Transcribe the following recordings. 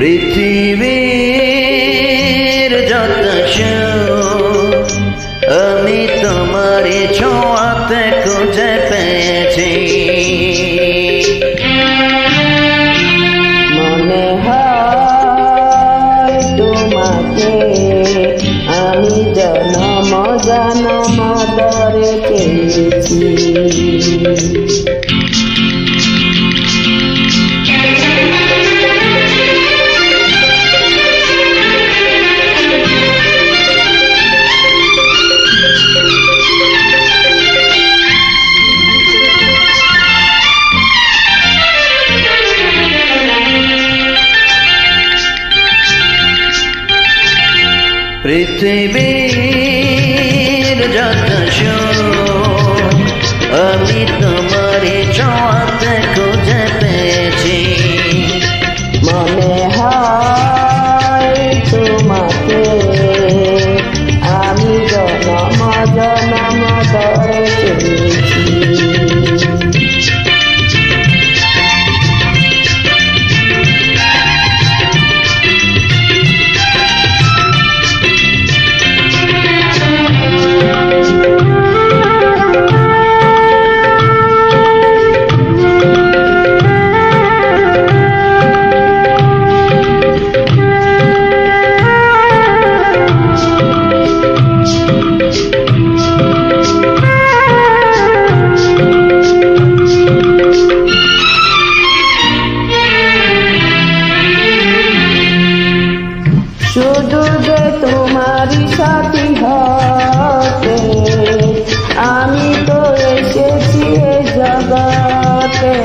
পৃথিবীর যত সুখ আমি তোমারই ছোঁয়াতে খুঁজে পেয়েছি। মনে হয় তোমাকে আমি জনম জনম ধরে পেয়েছি। পৃথিবীর যত সুখ আমি তোমারই ছোঁয়াতে খুঁজে পেয়েছি। মনে হয় তোমাকে আমি জনম জনম ধরে পেয়েছি। শুধু যে তোমারই সাথী হতে আমি তো এসেছি এ জগতে।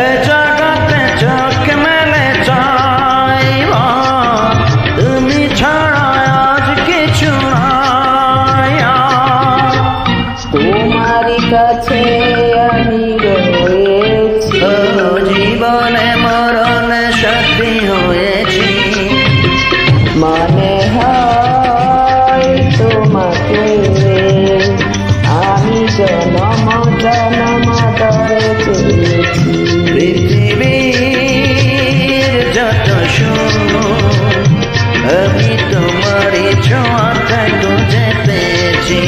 এ জগতে চোখ মেলে চাইব তুমি ছাড়া আজ কিছু নাই। তোমারই কাছে আমি রয়েছি, জীবনে মরণে সাথী হয়েছি। মনে হয় তোমাকে আমি জনম জনম ধরে পেয়েছি। পৃথিবীর যত সুখ আমি তোমারই ছোঁয়াতে খুঁজে পেয়েছি।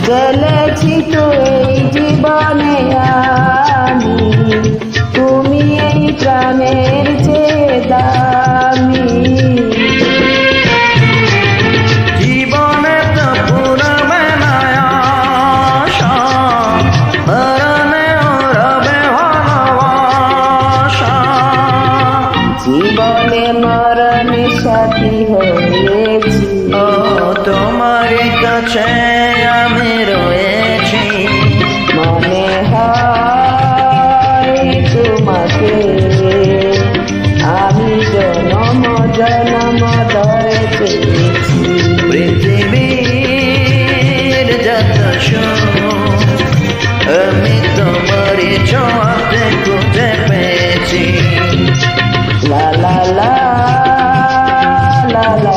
গেলেছি তো এই জীবনে আমি, তুমি এই প্রাণের চেয়ে দামি। জীবনে তো পুরবে না আশা, মরণেও রবে ভালোবাসা। জীবনে মরণে সাথী হয়েছি, ও তোমারই কাছে আমি রয়েছি। মনে হয় তোমাকে আমি জনম জনম ধরে পেয়েছি। পৃথিবীর যত সুখ আমি তোমারই ছোঁয়াতে খুঁজে পেয়েছি। লা লা লা লা লা লা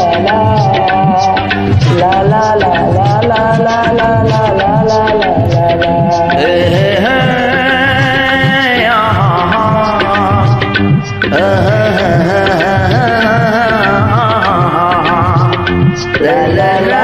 লা লা লা লা লা লা লা লা লা লা লা La la la